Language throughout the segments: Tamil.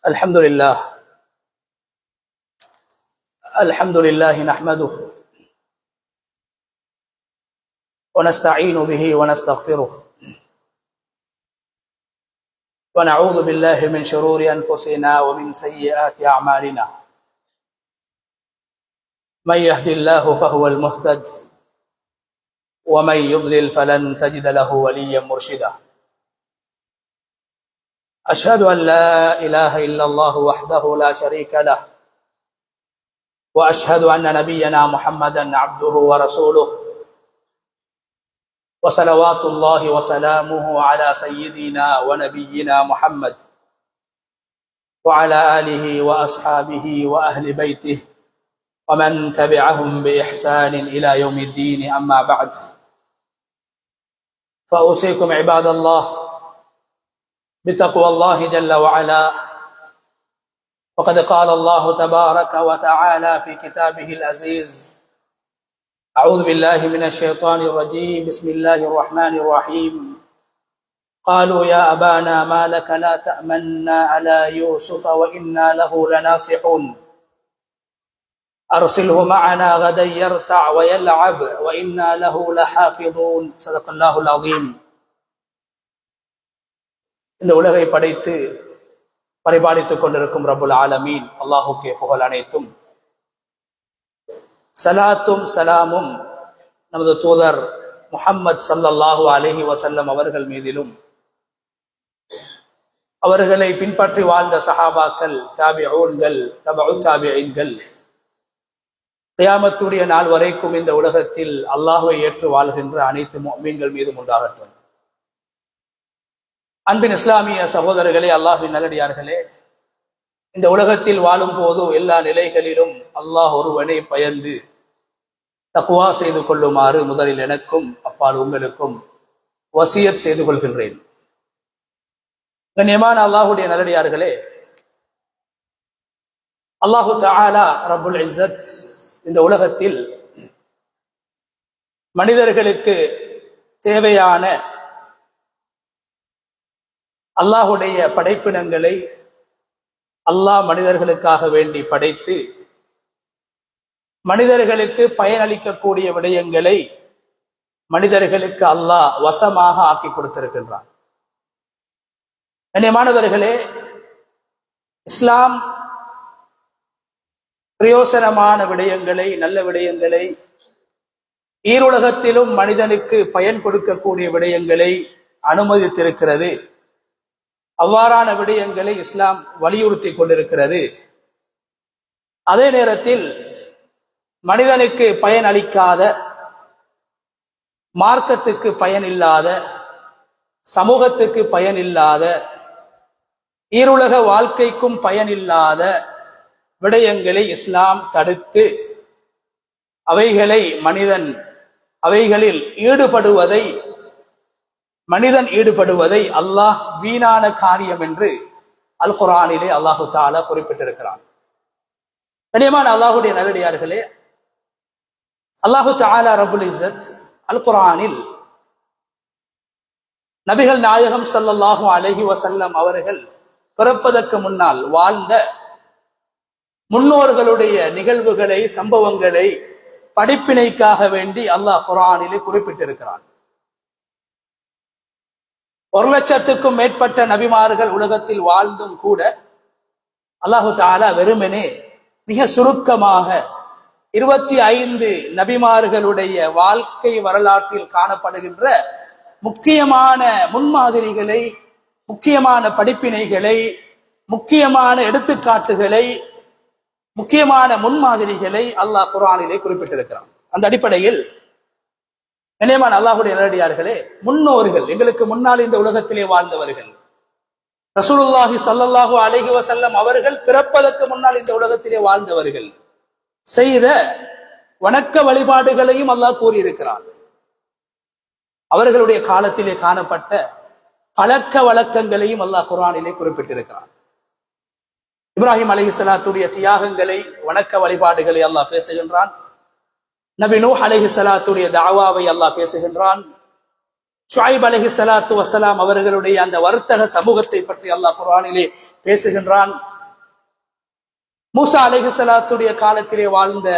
الحمد لله نحمده ونستعين به ونستغفره ونعوذ بالله من شرور أنفسنا ومن سيئات أعمالنا من يهد الله فهو المهتد ومن يضلل فلن تجد له وليا مرشدا أشهد أن لا إله إلا الله وحده لا شريك له وأشهد أن نبينا محمدا عبده ورسوله وصلوات الله وسلامه على سيدنا ونبينا محمد وعلى آله وأصحابه وأهل بيته ومن تبعهم بإحسان إلى يوم الدين. أما بعد، فأوصيكم عباد الله بتقوى الله جل وعلا، وقد قال الله تبارك وتعالى في كتابه العزيز: أعوذ بالله من الشيطان الرجيم، بسم الله الرحمن الرحيم. قالوا يا أبانا ما لك لا تأمنا على يوسف وإنا له لناصحون أرسله معنا غدا يرتع ويلعب وإنا له لحافظون. صدق الله العظيم. இந்த உலகை படைத்து பரிபாலித்துக் கொண்டிருக்கும் ரப்புல் ஆலமீன் அல்லாஹுக்கே புகழ் அனைத்தும். சலாத்தும் சலாமும் நமது தூதர் முஹம்மது ஸல்லல்லாஹு அலைஹி வஸல்லம் அவர்கள் மீதிலும், அவர்களை பின்பற்றி வாழ்ந்த சஹாபாக்கள், தாபிஊன்கள், தபஉ தாபிஈன்கள், கியாமத்துடைய நாள் வரைக்கும் இந்த உலகத்தில் அல்லாஹ்வை ஏற்று வாழ்கின்ற அனைத்து முஃமின்கள் மீதும் உண்டாகட்டும். அன்பின் இஸ்லாமிய சகோதரர்களே, அல்லாஹ்வின் நல்லடியார்களே, இந்த உலகத்தில் வாழும் போது எல்லா நிலைகளிலும் அல்லாஹ் ஒருவனை பயந்து தக்வா செய்து கொள்ளுமாறு முதலில் எனக்கும் அப்பால் உங்களுக்கும் வசியத் செய்து கொள்கின்றேன். கண்ணியமான அல்லாஹுடைய நல்லடியார்களே, அல்லாஹு தஆலா ரப்புல் இஸ்ஸத் இந்த உலகத்தில் மனிதர்களுக்கு தேவையான அல்லாஹுடைய படைப்பினங்களை அல்லாஹ் மனிதர்களுக்காக வேண்டி படைத்து, மனிதர்களுக்கு பயனளிக்கக்கூடிய விடயங்களை மனிதர்களுக்கு அல்லாஹ் வசமாக ஆக்கி கொடுத்திருக்கின்றான். கண்ணியமானவர்களே, இஸ்லாம் பிரயோசனமான விடயங்களை, நல்ல விடயங்களை, ஈருலகத்திலும் மனிதனுக்கு பயன் கொடுக்கக்கூடிய விடயங்களை அனுமதித்திருக்கிறது. அவ்வாறான விடயங்களை இஸ்லாம் வலியுறுத்தி கொண்டிருக்கிறது. அதே நேரத்தில் மனிதனுக்கு பயன் அளிக்காத, மார்க்கத்துக்கு பயன் இல்லாத, சமூகத்துக்கு பயன் இல்லாத, ஈருலக வாழ்க்கைக்கும் பயன் இல்லாத விடயங்களை இஸ்லாம் தடுத்து அவைகளில் மனிதன் ஈடுபடுவதை அல்லாஹ் வீணான காரியம் என்று அல் குர்ஆனிலே அல்லாஹு தஆலா குறிப்பிட்டிருக்கிறான். கண்ணியமான அல்லாஹுடைய நல்லடியார்களே, அல்லாஹு தஆலா ரப்புல் இஸ்ஸத் அல் குர்ஆனில் நபிகள் நாயகம் ஸல்லல்லாஹு அலைஹி வஸல்லம் அவர்கள் பிறப்பதற்கு முன்னால் வாழ்ந்த முன்னோர்களுடைய நிகழ்வுகளை, சம்பவங்களை படிப்பினைக்காக வேண்டி அல்லாஹ் குர்ஆனிலே குறிப்பிட்டிருக்கிறான். 1,00,000க்கும் மேற்பட்ட நபிமார்கள் உலகத்தில் வாழ்ந்தும் கூட அல்லாஹு தஆலா வெறுமனே மிக சுருக்கமாக 25 நபிமார்களுடைய வாழ்க்கை வரலாற்றில் காணப்படுகின்ற முக்கியமான முன்மாதிரிகளை, முக்கியமான படிப்பினைகளை, முக்கியமான எடுத்துக்காட்டுகளை, முக்கியமான முன்மாதிரிகளை அல்லாஹ் குர்ஆனிலே குறிப்பிட்டிருக்கிறான். அந்த அடிப்படையில் கண்ணியமான அல்லாஹுடைய நல்லடியார்களே, முன்னோர்கள், எங்களுக்கு முன்னால் இந்த உலகத்திலே வாழ்ந்தவர்கள், ரசூலுல்லாஹி ஸல்லல்லாஹு அலைஹி வஸல்லம் அவர்கள் பிறப்பதற்கு முன்னால் இந்த உலகத்திலே வாழ்ந்தவர்கள் செய்த வணக்க வழிபாடுகளையும் அல்லாஹ் கூறியிருக்கிறான். அவர்களுடைய காலத்திலே காணப்பட்ட பழக்க வழக்கங்களையும் அல்லாஹ் குர்ஆனிலே குறிப்பிட்டிருக்கிறான். இப்ராஹிம் அலைஹிஸ்ஸலாத்துடைய தியாகங்களை, வணக்க வழிபாடுகளை அல்லாஹ் பேசுகின்றான். நபி நூஹ் அலைஹிஸ்ஸலாத்துடைய தஅவாவை அல்லாஹ் பேசுகின்றான். ஷுஐப் அலைஹிஸ்ஸலாத்து வஸ்ஸலாம் அவர்களுடைய அந்த வர்த்தக சமூகத்தை பற்றி அல்லாஹ் குர்ஆனிலே பேசுகின்றான். மூசா அலைஹிஸ்ஸலாத்துடைய காலத்திலே வாழ்ந்த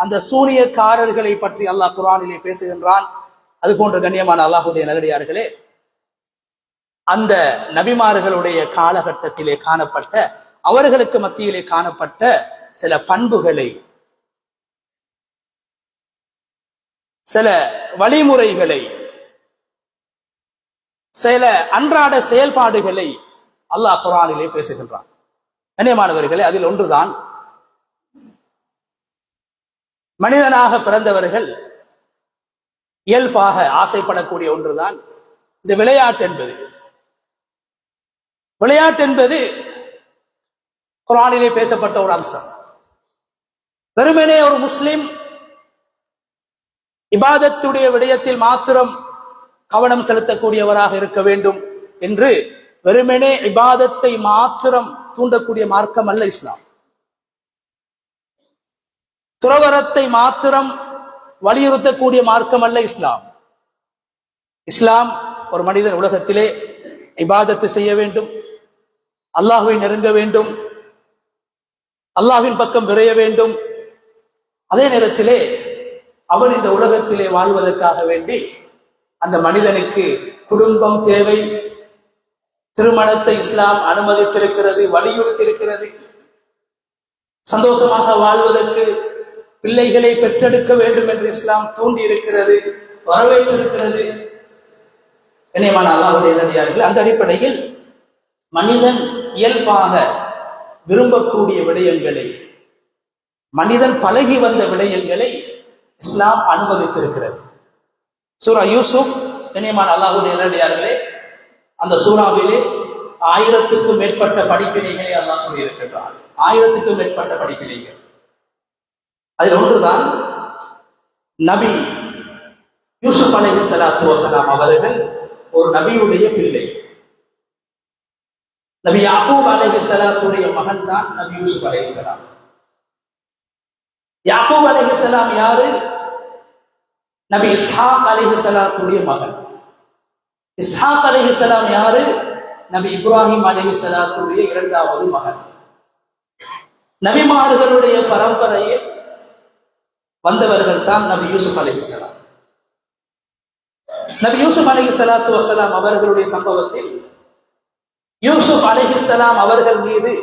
அந்த சூனியக்காரர்களை பற்றி அல்லாஹ் குர்ஆனிலே பேசுகின்றான். அது போன்ற கண்ணியமான அல்லாஹ்வுடைய நல்லடியார்களே, அந்த நபிமார்களுடைய காலகட்டத்திலே காணப்பட்ட, அவர்களுக்கு மத்தியிலே காணப்பட்ட சில பண்புகளை, சில வழிமுறைகளை, சில அன்றாட செயல்பாடுகளை அல்லாஹ் குர்ஆனிலே பேசுகின்றான். கண்ணியமானவர்களே, அதில் ஒன்றுதான் மனிதனாக பிறந்தவர்கள் இயல்பாக ஆசைப்படக்கூடிய ஒன்றுதான் இந்த விளையாட்டு என்பது. விளையாட்டு என்பது குர்ஆனிலே பேசப்பட்ட ஒரு அம்சம். வெறுமனே ஒரு முஸ்லிம் இபாதத்துடைய விடயத்தில் மாத்திரம் கவனம் செலுத்தக்கூடியவராக இருக்க வேண்டும் என்று வெறுமனே இபாதத்தை மாத்திரம் தூண்டக்கூடிய மார்க்கம் அல்ல இஸ்லாம். துறவரத்தை மாத்திரம் வலியுறுத்தக்கூடிய மார்க்கம் அல்ல இஸ்லாம். இஸ்லாம் ஒரு மனிதன் உலகத்திலே இபாதத்து செய்ய வேண்டும், அல்லாஹ்வை நெருங்க வேண்டும், அல்லாஹ்வின் பக்கம் விரைய வேண்டும். அதே நேரத்திலே அவன் இந்த உலகத்திலே வாழ்வதற்காக வேண்டி அந்த மனிதனுக்கு குடும்பம் தேவை. திருமணத்தை இஸ்லாம் அனுமதித்திருக்கிறது, வலியுறுத்தியிருக்கிறது. சந்தோஷமாக வாழ்வதற்கு பிள்ளைகளை பெற்றெடுக்க வேண்டும் என்று இஸ்லாம் தூண்டி இருக்கிறது, வரவேற்றிருக்கிறது. கண்ணியமான அல்லாஹ்வுடைய நல்லடியார்களே, அந்த அடிப்படையில் மனிதன் இயல்பாக விரும்பக்கூடிய விடயங்களை, மனிதன் பழகி வந்த விடயங்களை இஸ்லாம் அனுமதித்திருக்கிறது. சூரா யூசுப், கண்ணியமான அல்லாஹ்வுடைய நல்லடியார்களே, அந்த சூறாவிலே 1000க்கும் மேற்பட்ட படிப்பினைகளை அல்லாஹ் சொல்லி இருக்கின்றான். 1000க்கும் மேற்பட்ட படிப்பினைகள். அதில் ஒன்றுதான் நபி யூசுப் அலைஹிஸ்ஸலாத்து வஸலாம் அவர்கள் ஒரு நபியுடைய பிள்ளை. நபி யாக்கூப் அலைஹிஸ்ஸலாத்துடைய மகன் தான் நபி யூசுப் அலைஹிஸ்ஸலாம். யாக்கூப் அலைஹிஸ்ஸலாம் யாரு? நபி இஸ்ஹாக் அலைஹிஸ்ஸலாத்துடைய மகன். இஸ்ஹாக் அலைஹிஸ்ஸலாம் யாரு? நபி இப்ராஹிம் அலைஹிஸ்ஸலாத்துடைய இரண்டாவது மகன். நபிமார்களுடைய பரம்பரையில் வந்தவர்கள் தான் நபி யூசுப் அலைஹிஸ்ஸலாம். நபி யூசுப் அலைஹிஸ்ஸலாத்து வஸலாம் அவர்களுடைய சம்பவத்தில் யூசுப் அலைஹிஸ்ஸலாம் அவர்கள் மீது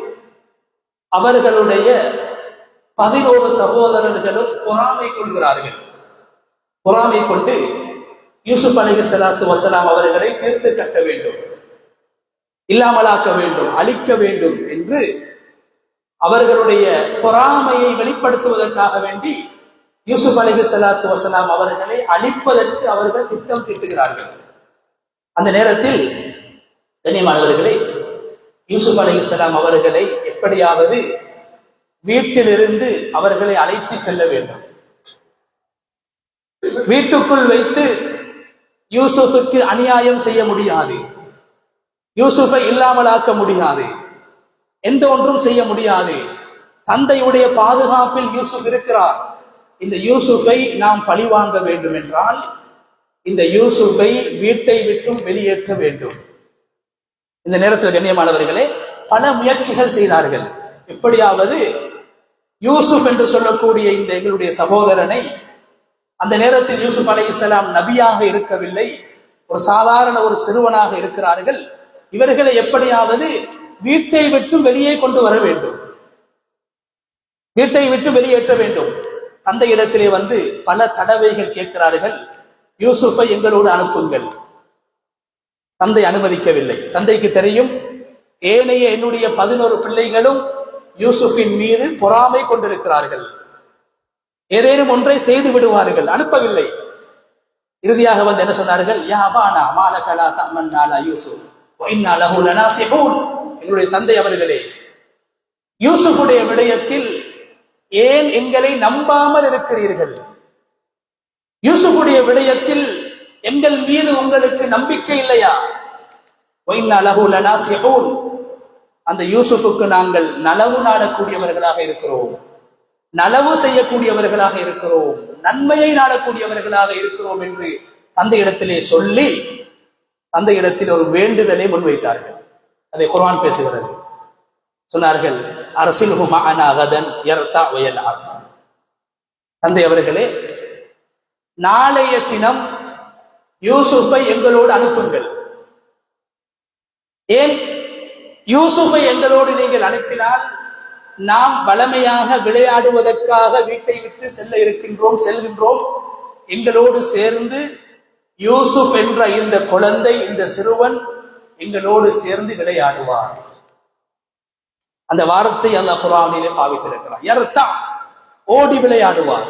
அவர்களுடைய 11 சகோதரர்களும் பொறாமை கொள்கிறார்கள். பொறாமை கொண்டு யூசுப் அலைஹிஸ்ஸலாத்து வஸலாம் அவர்களை தீர்த்து கட்ட வேண்டும், இல்லாமலாக்க வேண்டும், அழிக்க வேண்டும் என்று அவர்களுடைய பொறாமையை வெளிப்படுத்துவதற்காக வேண்டி யூசுப் அலைஹிஸ்ஸலாத்து வஸலாம் அவர்களை அழிப்பதற்கு அவர்கள் திட்டம் தீட்டுகிறார்கள். அந்த நேரத்தில் கண்ணியமானவர்களே, யூசுப் அலைஹிஸ்ஸலாம் அவர்களை எப்படியாவது வீட்டிலிருந்து அவர்களை அழைத்து செல்ல வேண்டும். வீட்டுக்குள் வைத்து யூசுஃபுக்கு அநியாயம் செய்ய முடியாது, யூசுஃபை இல்லாமலாக்க முடியாது, எந்த ஒன்றும் செய்ய முடியாது. தந்தையுடைய பாதுகாப்பில் யூசுப் இருக்கிறார். இந்த யூசுஃபை நாம் பழிவாங்க வேண்டும் என்றால் இந்த யூசுஃபை வீட்டை விட்டும் வெளியேற்ற வேண்டும். இந்த நேரத்தில் கண்ணியமானவர்களே, பல முயற்சிகள் செய்தார்கள். எப்படியாவது யூசுப் என்று சொல்லக்கூடிய இந்த எங்களுடைய சகோதரனை, அந்த நேரத்தில் யூசுப் அலைஹிஸ்ஸலாம் நபியாக இருக்கவில்லை, ஒரு சாதாரண ஒரு சிறுவனாக இருக்கிறார்கள். இவர்களை எப்படியாவது வீட்டை விட்டு வெளியே கொண்டு வர வேண்டும், வீட்டை விட்டு வெளியேற்ற வேண்டும். தந்தை இடத்திலே வந்து பல தடவைகள் கேட்கிறார்கள், யூசுஃபை எங்களோடு அனுப்புங்கள். தந்தை அனுமதிக்கவில்லை. தந்தைக்கு தெரியும், ஏனைய என்னுடைய 11 பிள்ளைகளும் யூசுஃபின் மீது பொறாமை கொண்டிருக்கிறார்கள், ஏதேனும் ஒன்றை செய்து விடுவார்கள். அனுப்பவில்லை. இறுதியாக வந்து என்ன சொன்னார்கள்? யா அபானா மாலகலா தமன்னா லா யூசுப் வ இன்னா லஹு லனாசிஹூன். எங்களுடைய தந்தை அவர்களே, யூசுஃபுடைய விடயத்தில் ஏன் எங்களை நம்பாமல் இருக்கிறீர்கள்? யூசுஃபுடைய விடயத்தில் எங்கள் மீது உங்களுக்கு நம்பிக்கை இல்லையா? வ இன்னா லஹு லனாசிஹூன். அந்த யூசுஃபுக்கு நாங்கள் நலவு நாடக்கூடியவர்களாக இருக்கிறோம், நலவு செய்யக்கூடியவர்களாக இருக்கிறோம், நன்மையை நாடக்கூடியவர்களாக இருக்கிறோம் என்று அந்த இடத்திலே சொல்லி அந்த இடத்தில் ஒரு வேண்டுதலை முன்வைத்தார்கள். அதை குர்ஆன் பேசுகிறது. சொன்னார்கள், அரசில்ஹு மஅனா கதன் யர்தா வ யல்அப். தந்தை அவர்களே, நாளைய தினம் யூசுஃபை எங்களோடு அனுப்புங்கள். ஏன்? யூசுஃபை எங்களோடு நீங்கள் அனுப்பினால் நாம் வளமையாக விளையாடுவதற்காக வீட்டை விட்டு செல்கின்றோம். எங்களோடு சேர்ந்து யூசுப் என்ற இந்த குழந்தை, இந்த சிறுவன் எங்களோடு சேர்ந்து விளையாடுவார். அந்த வார்த்தை அல்லாஹ் குர்ஆனிலே பாவித்திருக்கிறார். யர்தா, ஓடி விளையாடுவார்.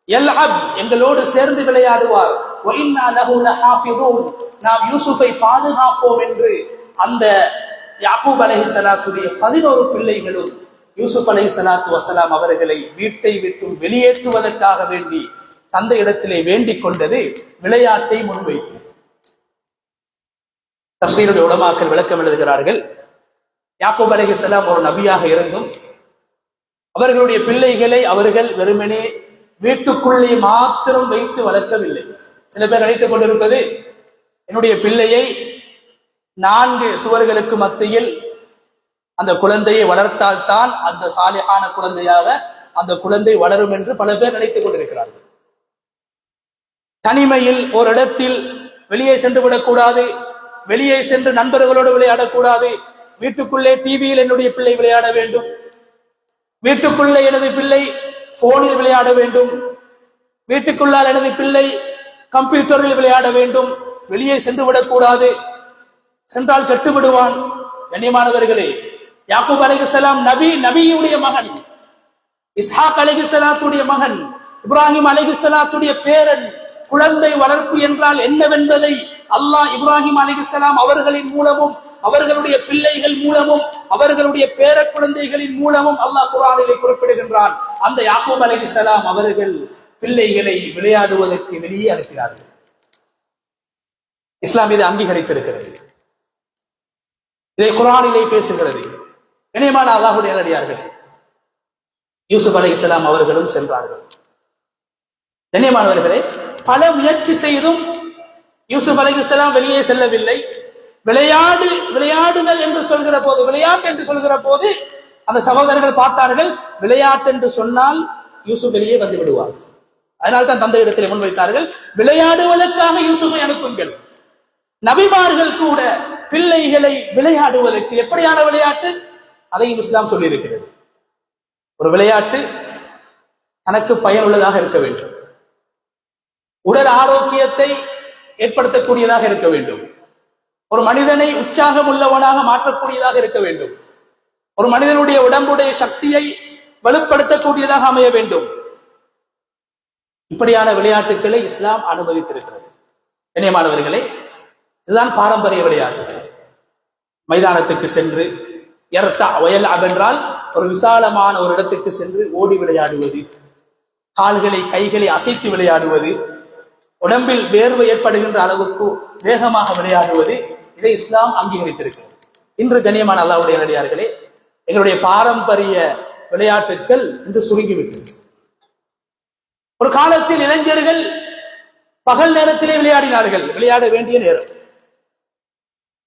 யல்அப், எங்களோடு சேர்ந்து விளையாடுவார். வ இன்னா லஹு லஹாஃபிதூன், நாம் யூசுஃபை பாதுகாப்போம் என்று அந்த யாக்கூப் அலைஹிஸ்ஸலாத்துடைய 11 பிள்ளைகளும் யூசுப் அலைஹிஸ்ஸலாத்து வஸலாம் அவர்களை வீட்டை விட்டு வெளியேற்றுவதற்காக வேண்டி தந்தை இடத்திலே வேண்டிக் கொண்டது விளையாட்டை முன்வைத்து. தஃசீருடைய உலமாக்கள் விளக்கம் எழுதுகிறார்கள், யாக்கூப் அலைஹிஸ்ஸலாம் ஒரு நபியாக இருந்தும் அவர்களுடைய பிள்ளைகளை அவர்கள் வெறுமனே வீட்டுக்குள்ளே மாத்திரம் வைத்து வளர்க்கவில்லை. சில பேர் நினைத்துக் கொண்டிருப்பது, என்னுடைய பிள்ளையை 4 சுவர்களுக்கு மத்தியில் அந்த குழந்தையை வளர்த்தால்தான் அந்த சாலிஹான குழந்தையாக அந்த குழந்தை வளரும் என்று பல பேர் நினைத்துக் கொண்டிருக்கிறார்கள். தனிமையில் ஒரு இடத்தில் வெளியே சென்று விடக்கூடாது, வெளியே சென்று நண்பர்களோடு விளையாடக்கூடாது, வீட்டுக்குள்ளே டிவியில் என்னுடைய பிள்ளை விளையாட வேண்டும், வீட்டுக்குள்ளே எனது பிள்ளை போனில் விளையாட வேண்டும், வீட்டுக்குள்ளால் எனது பிள்ளை கம்ப்யூட்டரில் விளையாட வேண்டும், வெளியே சென்று விடக்கூடாது, சென்றால் கெட்டு விடுவான். கண்ணியமானவர்களே, யாக்கூப் அலைஹிஸ்ஸலாம் நபியுடைய மகன், இஸ்ஹாக் அலைஹிஸ்ஸலாத்துடைய மகன், இப்ராஹிம் அலைஹிஸ்ஸலாத்துடைய பேரன். குழந்தை வளர்ப்பு என்றால் என்னவென்பதை அல்லாஹ் இப்ராஹிம் அலைஹிஸ்ஸலாம் அவர்களின் மூலமும் அவர்களுடைய பிள்ளைகள் மூலமும் அவர்களுடைய பேர குழந்தைகளின் மூலமும் அல்லாஹ் குர்ஆனிலே குறிப்பிடுகின்றான். அந்த யாக்கூப் அலைஹிஸ்ஸலாம் அவர்கள் பிள்ளைகளை விளையாடுவதற்கு வெளியே அனுப்பினார்கள். இஸ்லாம் இதை அங்கீகரித்திருக்கிறது, இதை குர்ஆனிலே பேசுகிறது. கண்ணியமான அல்லாஹ்வுடைய நல்லடியார்களே, யூசுப் அலைஹிஸ்ஸலாம் அவர்களும் சென்றார்கள். கண்ணியமானவர்களே, பல முயற்சி செய்தும் யூசுப் அலைஹிஸ்ஸலாம் வெளியே செல்லவில்லை. விளையாடுதல் என்று சொல்கிற போது, விளையாட்டு என்று சொல்கிற போது அந்த சகோதரர்கள் பார்த்தார்கள், விளையாட்டு என்று சொன்னால் யூசுப் வெளியே வந்து விடுவார். அதனால்தான் தந்தை இடத்தில் முன்வைத்தார்கள், விளையாடுவதற்காக யூசுஃபை அனுப்புங்கள். நபிமார்கள் கூட பிள்ளைகளை விளையாடுவதற்கு, எப்படியான விளையாட்டு அதையும் இஸ்லாம் சொல்லி இருக்கிறது. ஒரு விளையாட்டு தனக்கு பயனுள்ளதாக இருக்க வேண்டும், உடல் ஆரோக்கியத்தை ஏற்படுத்தக்கூடியதாக இருக்க வேண்டும், ஒரு மனிதனை உற்சாகம் உள்ளவனாக மாற்றக்கூடியதாக இருக்க வேண்டும், ஒரு மனிதனுடைய உடம்புடைய சக்தியை வலுப்படுத்தக்கூடியதாக அமைய வேண்டும். இப்படியான விளையாட்டுகளை இஸ்லாம் அனுமதித்திருக்கிறது. கண்ணியமானவர்களே, இதுதான் பாரம்பரிய விளையாட்டு. மைதானத்துக்கு சென்று யர்தா வயல் என்றால் ஒரு விசாலமான ஒரு இடத்துக்கு சென்று ஓடி விளையாடுவது, கால்களை கைகளை அசைத்து விளையாடுவது, உடம்பில் வேர்வை ஏற்படுகின்ற அளவுக்கு வேகமாக விளையாடுவது, இதை இஸ்லாம் அங்கீகரித்திருக்கிறது. இன்று கண்ணியமான அல்லாஹ்வுடைய நல்லடியார்களே, எங்களுடைய பாரம்பரிய விளையாட்டுகள் இன்று சுருங்கிவிட்டது. ஒரு காலத்தில் இளைஞர்கள் பகல் நேரத்திலே விளையாடினார்கள், விளையாட வேண்டிய நேரம்.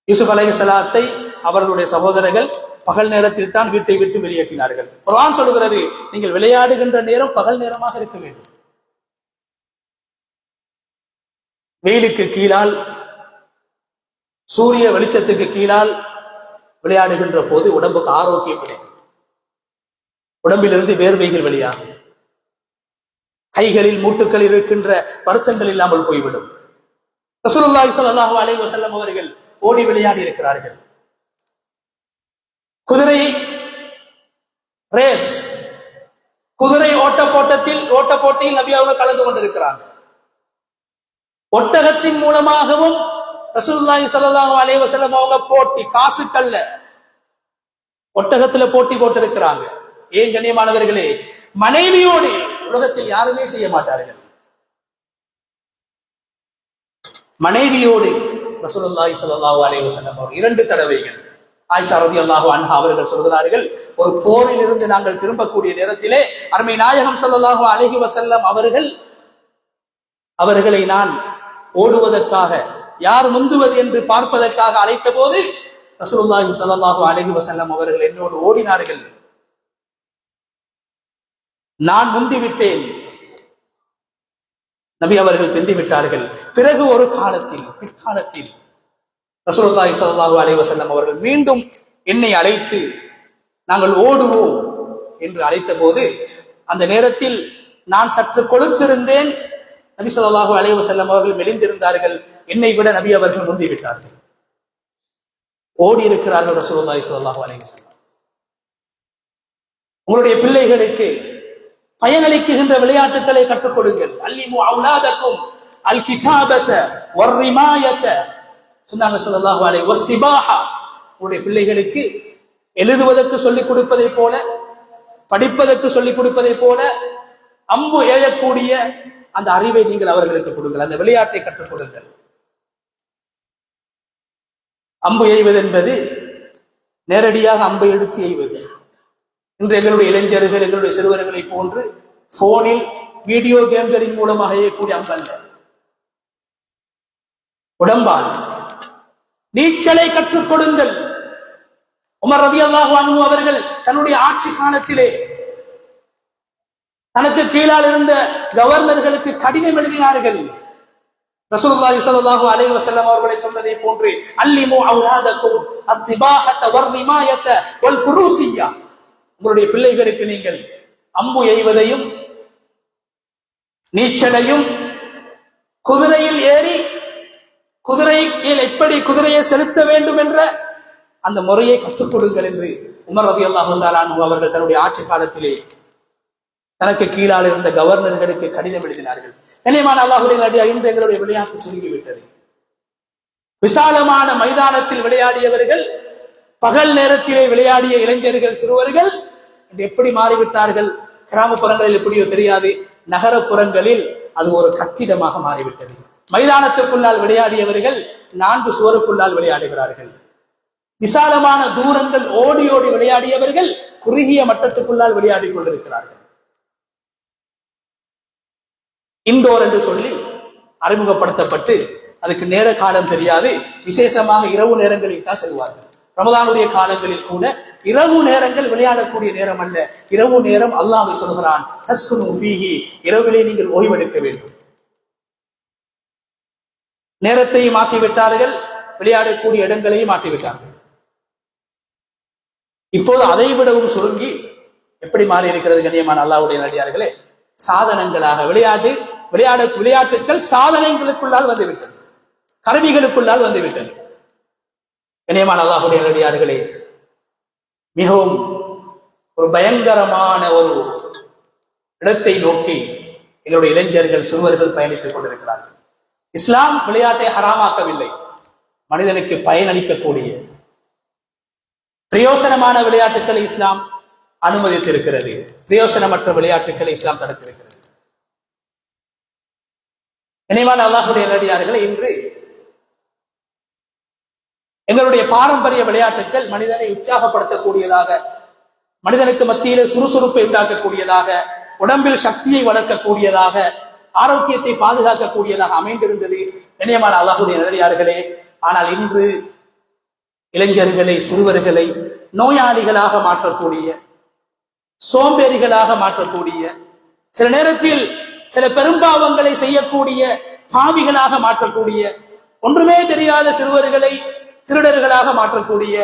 யூசுப் அலைஹிஸ்ஸலாத்தை அவர்களுடைய சகோதரர்கள் பகல் நேரத்தில் தான் வீட்டை விட்டு வெளியேற்றினார்கள். குர்ஆன் சொல்கிறது, நீங்கள் விளையாடுகின்ற நேரம் பகல் நேரமாக இருக்க வேண்டும். வெயிலுக்கு கீழால், சூரிய வெளிச்சத்துக்கு கீழால் விளையாடுகின்ற போது உடம்புக்கு ஆரோக்கியம் கிடைக்கும், உடம்பிலிருந்து வேர்வைகள் வெளியாகும், கைகளில் மூட்டுக்கள் இருக்கின்ற வருத்தங்கள் இல்லாமல் போய்விடும். ரசூலுல்லாஹி ஸல்லல்லாஹு அலைஹி வஸல்லம் அவர்கள் ஓடி விளையாடி இருக்கிறார்கள். குதிரை ரேஸ், குதிரை ஓட்ட போட்டியில் நபி அவர்கள் கலந்து கொண்டிருக்கிறார்கள். ஒட்டகத்தின் மூலமாகவும் ரசூலுல்லாஹி ஸல்லல்லாஹு அலைஹி வஸல்லம் அவங்க போட்டி, காசுக்கல்ல, ஒட்டகத்துல போட்டி போட்டிருக்கிறாங்க. ஏன் கண்ணியமானவர்களே, மனைவியோடு உலகத்தில் யாருமே செய்ய மாட்டார்கள். மனைவியோடு ரசூலுல்லாஹி ஸல்லல்லாஹு அலைஹி வஸல்லம் அவர் 2 தடவைகள், ஆயிஷா ரலியல்லாஹு அன்ஹா அவர்கள் சொல்கிறார்கள், ஒரு போரில் இருந்து நாங்கள் திரும்பக்கூடிய நேரத்திலே அருமை நாயகம் ஸல்லல்லாஹு அலைஹி வஸல்லம் அவர்களை நான் ஓடுவதற்காக, யார் முந்துவது என்று பார்ப்பதற்காக அழைத்த போது ரசூலுல்லாஹி ஸல்லல்லாஹு அலைஹி வஸல்லம் அவர்கள் என்னோடு ஓடினார்கள். நான் முந்திவிட்டேன், நபி அவர்கள் பிந்தி விட்டார்கள். பிறகு ஒரு காலத்தில், பிற்காலத்தில் ரசூலுல்லாஹி ஸல்லல்லாஹு அலைஹி வஸல்லம் அவர்கள் மீண்டும் என்னை அழைத்து நாங்கள் ஓடுவோம் என்று அழைத்த போது, அந்த நேரத்தில் நான் சற்று கொழுத்திருந்தேன். நபி ஸல்லல்லாஹு அலைஹி வஸல்லம் அவர்கள் மெலிந்திருந்தார்கள். என்னை விட நபி அவர்கள் முந்திவிட்டார்கள். ஓடி இருக்கிறார்கள் ரசூலுல்லாஹி ஸல்லல்லாஹு அலைஹி வஸல்லம். உங்களுடைய பிள்ளைகளுக்கு பயனளிக்கின்ற விளையாட்டுகளை கற்றுக் கொடுங்கள். அல்லிமு அவுலாதக்கும் அல் கிதாபத வர்ரிமாயத சொன்னாங்க ஸல்லல்லாஹு அலைஹி வஸிபாஹா. உங்களுடைய பிள்ளைகளுக்கு எழுதுவதற்கு சொல்லிக் கொடுப்பதை போல, படிப்பதற்கு சொல்லிக் கொடுப்பதை போல, அம்பு ஏயக்கூடிய அந்த அறிவை நீங்கள் அவர்களுக்கு கொடுங்கள். அந்த விளையாட்டை கற்றுக் கொடுங்கள். அம்பு எய்வது என்பது நேரடியாக அம்பை எடுத்து எய்வது. இன்று எங்களுடைய இளைஞர்கள், எங்களுடைய சிறுவர்களை போன்று போனில் வீடியோ கேம்களின் மூலமாக எய்யக்கூடிய அம்பல்ல, உடம்பால். நீச்சலை கற்றுக் கொடுங்கள். உமர் ரலியல்லாஹு அன்ஹு அவர்கள் தன்னுடைய ஆட்சி காலத்திலே தனக்கு கீழால் இருந்த கவர்னர்களுக்கு கடிதம் எழுதினார்கள். ரசூலுல்லாஹி ஸல்லல்லாஹு அலைஹி வஸல்லம் அவர்களை சொன்னதை போன்று அல்லிமு அவுலாதக்கும் அஸ்ஸிபாஹத வர்ரிமாயத வல் ஃபுரூசிய்யா. உங்களுடைய பிள்ளைகளுக்கு நீங்கள் அம்பு எய்வதையும் நீச்சலையும் குதிரையில் ஏறி குதிரையில் எப்படி குதிரையை செலுத்த வேண்டும் என்ற அந்த முறையை கற்றுக் கொடுங்கள் என்று உமர் ரலியல்லாஹு தஆலா அன்ஹு அவர்கள் தன்னுடைய ஆட்சி காலத்திலே தனக்கு கீழால் இருந்த கவர்னர்களுக்கு கடிதம் எழுதினார்கள். கண்ணியமான அல்லாஹ்வுடைய நல்லடியார், இன்று எங்களுடைய விளையாட்டு சுருங்கிவிட்டது. விசாலமான மைதானத்தில் விளையாடியவர்கள், பகல் நேரத்திலே விளையாடிய இளைஞர்கள், சிறுவர்கள் எப்படி மாறிவிட்டார்கள்? கிராமப்புறங்களில் எப்படியோ தெரியாது, நகரப்புறங்களில் அது ஒரு கட்டிடமாக மாறிவிட்டது. மைதானத்துக்குள்ளால் விளையாடியவர்கள் 4 சுவருக்குள்ளால் விளையாடுகிறார்கள். விசாலமான தூரங்கள் ஓடி ஓடி விளையாடியவர்கள் குறுகிய மட்டத்துக்குள்ளால் விளையாடி கொண்டிருக்கிறார்கள். இண்டோர் என்று சொல்லி அறிமுகப்படுத்தப்பட்டு அதுக்கு நேர காலம் தெரியாது, விசேஷமாக இரவு நேரங்களில் தான் செல்வார்கள். ரமதானுடைய காலங்களில் கூட இரவு நேரங்கள் விளையாடக்கூடிய நேரம் அல்ல. இரவு நேரம் அல்லாஹ் சொல்கிறான், தஸ்குனு ஃபீஹி, இரவிலே நீங்கள் ஓய்வெடுக்க வேண்டும். நேரத்தையும் மாற்றிவிட்டார்கள், விளையாடக்கூடிய இடங்களையும் மாற்றிவிட்டார்கள். இப்போது அதை விடவும் சுருங்கி எப்படி மாறி இருக்கிறது கண்ணியமான அல்லாஹ்வுடைய நல்லடியார்களே? சாதனங்களாக விளையாட்டுக்கள் சாதனங்களுக்குள்ளால் வந்துவிட்டது, கருவிகளுக்குள்ளால் வந்துவிட்டது. கண்ணியமான அல்லாஹ்வுடைய நல்லடியார்களே, மிகவும் ஒரு பயங்கரமான ஒரு இடத்தை நோக்கி எங்களுடைய இளைஞர்கள், சிறுவர்கள் பயணித்துக் கொண்டிருக்கிறார்கள். இஸ்லாம் விளையாட்டை ஹராமாக்கவில்லை. மனிதனுக்கு பயனளிக்கக்கூடிய பிரயோசனமான விளையாட்டுக்களை இஸ்லாம் அனுமதித்திருக்கிறது. பிரயோசனமற்ற விளையாட்டுக்களை இஸ்லாம் தடுத்திருக்கிறது. கண்ணியமான அல்லாஹ்வுடைய நல்லடியார்களே, இன்று எங்களுடைய பாரம்பரிய விளையாட்டுக்கள் மனிதனை உற்சாகப்படுத்தக்கூடியதாக, மனிதனுக்கு மத்தியிலே சுறுசுறுப்பை உண்டாக்கக்கூடியதாக, உடம்பில் சக்தியை வளர்க்கக்கூடியதாக, ஆரோக்கியத்தை பாதுகாக்கக்கூடியதாக அமைந்திருந்தது கண்ணியமான அல்லாஹ்வுடைய நல்லடியார்களே. ஆனால் இன்று இளைஞர்களை, சிறுவர்களை நோயாளிகளாக மாற்றக்கூடிய, சோம்பேறிகளாக மாற்றக்கூடிய, சில நேரத்தில் சில பெரும்பாவங்களை செய்யக்கூடிய பாவிகளாக மாற்றக்கூடிய, ஒன்றுமே தெரியாத சிறுவர்களை திருடர்களாக மாற்றக்கூடிய,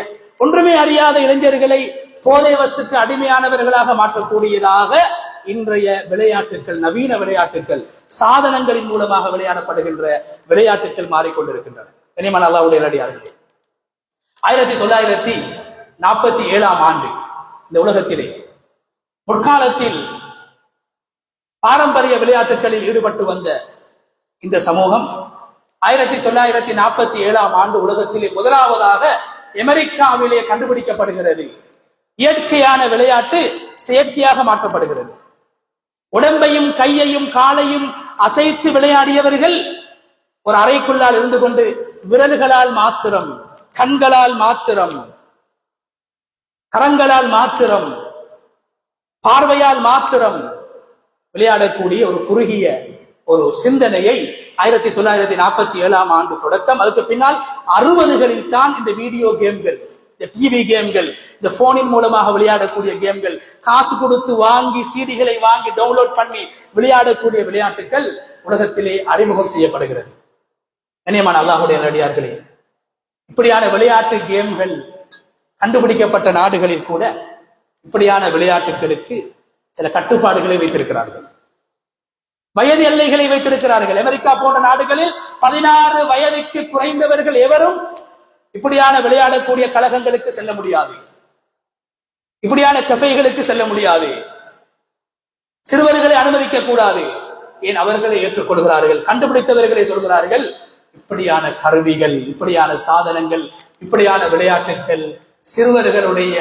ஒன்றுமே அறியாத இளைஞர்களை போதை வஸ்துக்கு அடிமையானவர்களாக மாற்றக்கூடியதாக இன்றைய விளையாட்டுக்கள், நவீன விளையாட்டுக்கள், சாதனங்களின் மூலமாக விளையாடப்படுகின்ற விளையாட்டுக்கள் மாறிக்கொண்டிருக்கின்றன. கண்ணியமான அல்லாஹ்வுடைய நல்லடியார்களே, 1947ஆம் ஆண்டு இந்த உலகத்திலே முற்காலத்தில் பாரம்பரிய விளையாட்டுகளில் ஈடுபட்டு வந்த இந்த சமூகம் 1947ஆம் ஆண்டு உலகத்திலே முதலாவதாக அமெரிக்காவிலே கண்டுபிடிக்கப்படுகிறது. இயற்கையான விளையாட்டு செயற்கையாக மாற்றப்படுகிறது. உடம்பையும் கையையும் காலையும் அசைத்து விளையாடியவர்கள் ஒரு அறைக்குள்ளால் இருந்து கொண்டு விரல்களால் மாத்திரம், கண்களால் மாத்திரம், கரங்களால் மாத்திரம், பார்வையால் மாத்திரம் விளையாடக்கூடிய ஒரு குறுகிய ஒரு சிந்தனையை 1947 தொடக்கம். அதுக்கு பின்னால் 60களில் தான் இந்த வீடியோ கேம்கள், இந்த டிவி கேம்கள், இந்த போனின் மூலமாக விளையாடக்கூடிய கேம்கள், காசு கொடுத்து வாங்கி சீடிகளை வாங்கி டவுன்லோட் பண்ணி விளையாடக்கூடிய விளையாட்டுகள் உலகத்திலே அறிமுகம் செய்யப்படுகிறது. கண்ணியமான அல்லாஹ்வுடைய நல்லடியார்களே, இப்படியான விளையாட்டு கேம்கள் கண்டுபிடிக்கப்பட்ட நாடுகளில் கூட இப்படியான விளையாட்டுகளுக்கு சில கட்டுப்பாடுகளை வைத்திருக்கிறார்கள், வயது எல்லைகளை வைத்திருக்கிறார்கள். அமெரிக்கா போன்ற நாடுகளில் 16 வயதுக்கு குறைந்தவர்கள் எவரும் இப்படியான விளையாடக்கூடிய கழகங்களுக்கு செல்ல முடியாது, இப்படியான கஃபேகளுக்கு செல்ல முடியாது, சிறுவர்களை அனுமதிக்க கூடாது. ஏன்? அவர்களை ஏற்றுக்கொள்கிறார்கள், கண்டுபிடித்தவர்களை சொல்கிறார்கள், இப்படியான கருவிகள், இப்படியான சாதனங்கள், இப்படியான விளையாட்டுகள் சிறுவர்களுடைய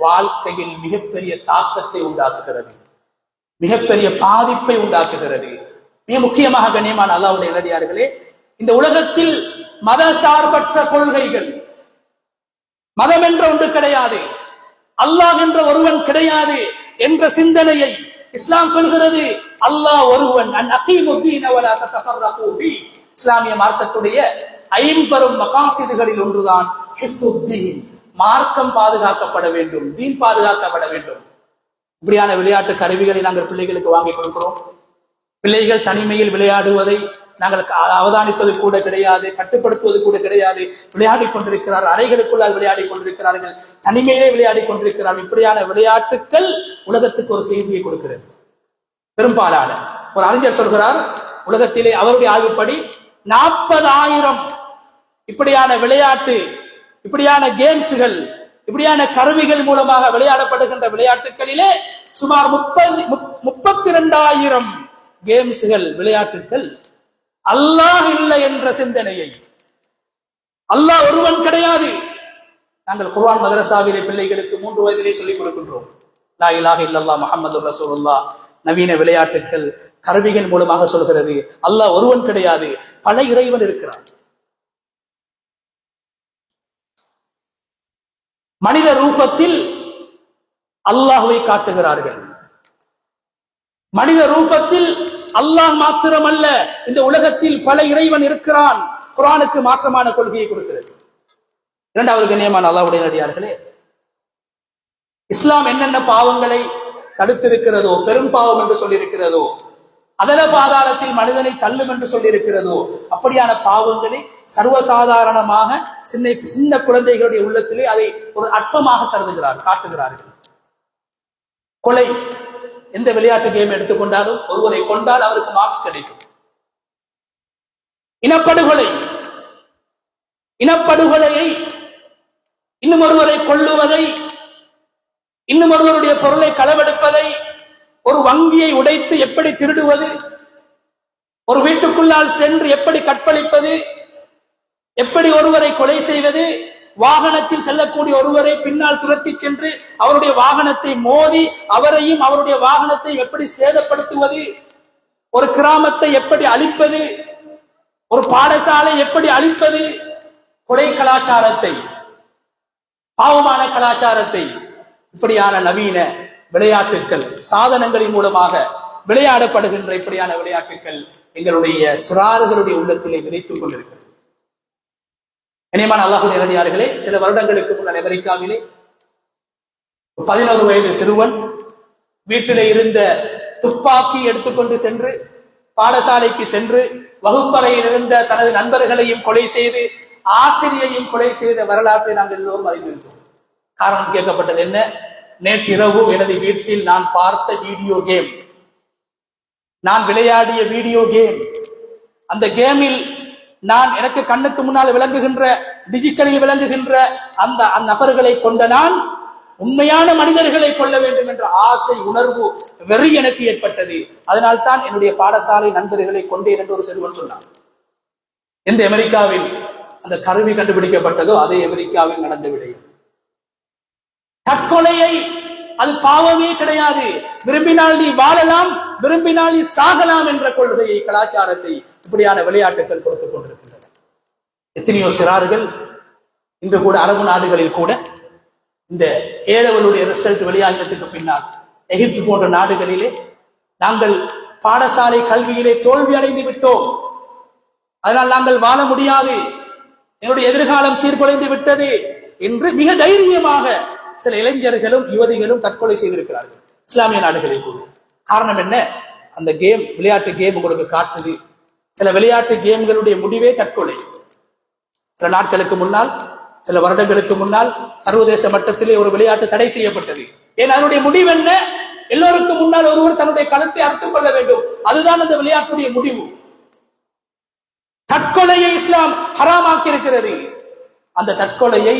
வாழ்க்கையில் மிகப்பெரிய தாக்கத்தை உண்டாக்குகிறது, மிகப்பெரிய பாதிப்பை உண்டாக்குகிறது. மிக முக்கியமாக கண்ணியமான அல்லாஹ்வுடைய நல்லடியார்களே, இந்த உலகத்தில் மத சார்பற்ற கொள்கைகள், மதம் என்ற ஒன்று கிடையாது, அல்லாஹ் என்ற ஒருவன் கிடையாது என்ற சிந்தனையை இஸ்லாம் சொல்கிறது. அல்லாஹ் ஒருவன். இஸ்லாமிய மார்க்கத்துடைய ஐம்பெரும் மகாசிதுகளில் ஒன்றுதான் ஹிஃப்துத்தீன், மார்க்கம் பாதுகாக்கப்பட வேண்டும், தீன் பாதுகாக்கப்பட வேண்டும். இப்படியான விளையாட்டு கருவிகளை நாங்கள் பிள்ளைகளுக்கு வாங்கி கொடுக்கிறோம். பிள்ளைகள் தனிமையில் விளையாடுவதை நாங்கள் அவதானிப்பது கூட கிடையாது, கட்டுப்படுத்துவது கூட கிடையாது. விளையாடி கொண்டிருக்கிறார்கள், அறைகளுக்குள்ளால் விளையாடி கொண்டிருக்கிறார்கள், தனிமையிலே விளையாடி கொண்டிருக்கிறார்கள். இப்படியான விளையாட்டுக்கள் உலகத்துக்கு ஒரு செய்தியை கொடுக்கிறது. பெரும்பாலான ஒரு அறிஞர் சொல்கிறார், உலகத்திலே அவருடைய ஆய்வுப்படி 40,000 இப்படியான விளையாட்டு, இப்படியான கேம்ஸ்கள், இப்படியான கருவிகள் மூலமாக விளையாடப்படுகின்ற விளையாட்டுகளிலே சுமார் 32,000 கேம்ஸ்கள், விளையாட்டுகள் அல்லாஹ் இல்லை என்ற சிந்தனையை, அல்லாஹ் ஒருவன் கிடையாது. நாங்கள் குர்ஆன் மதரசாவிலே பிள்ளைகளுக்கு 3 வயதிலே சொல்லிக் கொடுக்கின்றோம், லா இலாஹ இல்லல்லாஹ் முஹம்மதுர் ரசூலுல்லாஹ். நவீன விளையாட்டுகள் கருவிகள் மூலமாக சொல்கிறது, அல்லாஹ் ஒருவன் கிடையாது, பல இறைவன் இருக்கிறான். மனித ரூபத்தில் அல்லாஹ்வை காட்டுகிறார்கள். மனித ரூபத்தில் அல்லாஹ் மாத்திரமல்ல, இந்த உலகத்தில் பல இறைவன் இருக்கிறான். குர்ஆனுக்கு மாற்றமான கொள்கையை கொடுக்கிறது. இரண்டாவது கண்ணியமான அல்லாஹ்வுடைய நல்லடியார்களே, இஸ்லாம் என்னென்ன பாவங்களை தடுத்திருக்கிறதோ, பெரும் பாவம் என்று சொல்லியிருக்கிறதோ, அதல பாதாளத்தில் மனிதனை தள்ளும் என்று சொல்லியிருக்கிறதோ, அப்படியான பாவங்களை சர்வசாதாரணமாக சின்ன குழந்தைகளுடைய உள்ளத்திலே அதை ஒரு அற்பமாக கருதுகிறார்கள், காட்டுகிறார்கள். கொலை, எந்த விளையாட்டு கேம் எடுத்துக்கொண்டாலும் ஒருவரை கொண்டால் அவருக்கு மார்க்ஸ் கிடைக்கும். இனப்படுகொலை, இனப்படுகொலையை, இன்னும் ஒருவரை கொல்லுவதை, இன்னும் ஒருவருடைய பொருளை களவெடுப்பதை, ஒரு வங்கியை உடைத்து எப்படி திருடுவது, ஒரு வீட்டுக்குள்ளால் சென்று எப்படி கற்பழிப்பது, எப்படி ஒருவரை கொலை செய்வது, வாகனத்தில் செல்லக்கூடிய ஒருவரை பின்னால் துரத்தி சென்று அவருடைய வாகனத்தை மோதி அவரையும் அவருடைய வாகனத்தை எப்படி சேதப்படுத்துவது, ஒரு கிராமத்தை எப்படி அழிப்பது, ஒரு பாடசாலை எப்படி அழிப்பது, கொலை கலாச்சாரத்தை, பாவமான கலாச்சாரத்தை, இப்படியான நவீன விளையாட்டுகள், சாதனங்களின் மூலமாக விளையாடப்படுகின்ற இப்படியான விளையாட்டுகள் எங்களுடைய சிறார்களுடைய உள்ளத்திலே விதைத்துக் கொண்டிருக்கிறது. கண்ணியமான அல்லாஹ்வுடைய நல்லடியார்களே, சில வருடங்களுக்கு முன்னர் அமெரிக்காவிலே 11 வயது சிறுவன் வீட்டிலே இருந்த துப்பாக்கி எடுத்துக்கொண்டு சென்று பாடசாலைக்கு சென்று வகுப்பறையில் இருந்த தனது நண்பர்களையும் கொலை செய்து ஆசிரியையும் கொலை செய்த வரலாற்றை நாங்கள் எல்லோரும் அறிந்திருக்கிறோம். காரணம் கேட்கப்பட்டது என்ன? நேற்றிரவு எனது வீட்டில் நான் பார்த்த வீடியோ கேம், நான் விளையாடிய வீடியோ கேம், அந்த கேமில் நான் எனக்கு கண்ணுக்கு முன்னால் விளங்குகின்ற, டிஜிட்டலில் விளங்குகின்ற அந்த நபர்களை கொண்ட நான் உண்மையான மனிதர்களை கொள்ள வேண்டும் என்ற ஆசை, உணர்வு, வெறி எனக்கு ஏற்பட்டது. அதனால் தான் என்னுடைய பாடசாலை நண்பர்களை கொண்டேன் என்று ஒரு சிறுவன் சொன்னான். எந்த அமெரிக்காவில் அந்த கருவி கண்டுபிடிக்கப்பட்டதோ அதே அமெரிக்காவில் நடந்த விடயம். தற்கொலையை, அது பாவமே கிடையாது, விரும்பினால் நீ வாழலாம், விரும்பினால் நீ சாகலாம் என்ற கொள்கையை, கலாச்சாரத்தை இப்படியான விளையாட்டுகள் கொடுத்துக் கொண்டிருக்கின்றன. எத்தனையோ சிறார்கள் இன்று கூட அரபு நாடுகளில் கூட இந்த ஏலவலுடைய ரிசல்ட் வெளியாகினதுக்கு பின்னால் எகிப்து போன்ற நாடுகளிலே நாங்கள் பாடசாலை கல்வியிலே தோல்வி அடைந்து விட்டோம், அதனால் நாங்கள் வாழ முடியாது, என்னுடைய எதிர்காலம் சீர்குலைந்து விட்டது என்று மிக தைரியமாக சில இளைஞர்களும் யுவதிகளும் தற்கொலை செய்திருக்கிறார்கள் இஸ்லாமிய நாடுகளில் கூட. காரணம் என்ன? அந்த கேம், விளையாட்டு கேம் உங்களுக்கு காட்டுது. சில விளையாட்டு கேம்களுடைய முடிவே தற்கொலை. சில நாட்களுக்கு முன்னால், சில வருடங்களுக்கு முன்னால் சர்வதேச மட்டத்திலே ஒரு விளையாட்டு தடை செய்யப்பட்டது. ஏன்? அதனுடைய முடிவு என்ன? எல்லோருக்கும் முன்னால் ஒருவர் தன்னுடைய களத்தை அறுத்துக் கொள்ள வேண்டும். அதுதான் அந்த விளையாட்டுடைய முடிவு. தற்கொலையை இஸ்லாம் ஹராமாக்கி இருக்கிறது. அந்த தற்கொலையை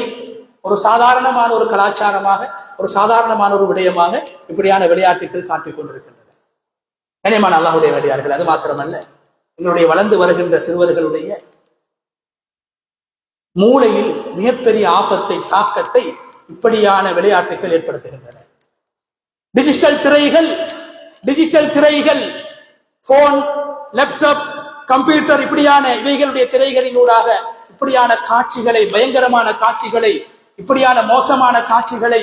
ஒரு சாதாரணமான ஒரு கலாச்சாரமாக, ஒரு சாதாரணமான ஒரு விடயமாக இப்படியான விளையாட்டுகள் காட்டிக் கொண்டிருக்கின்றன. கண்ணியமான அல்லாஹ்வுடைய நல்லடியார்களே, அது மாத்திரமல்ல, எங்களுடைய வளர்ந்து வருகின்ற சிறுவர்களுடைய மூளையில் மிகப்பெரிய ஆபத்தை, தாக்கத்தை இப்படியான விளையாட்டுகள் ஏற்படுத்துகின்றன. டிஜிட்டல் திரைகள், போன், லேப்டாப், கம்ப்யூட்டர், இப்படியான இவைகளுடைய திரைகளினூடாக இப்படியான காட்சிகளை, பயங்கரமான காட்சிகளை, இப்படியான மோசமான காட்சிகளை,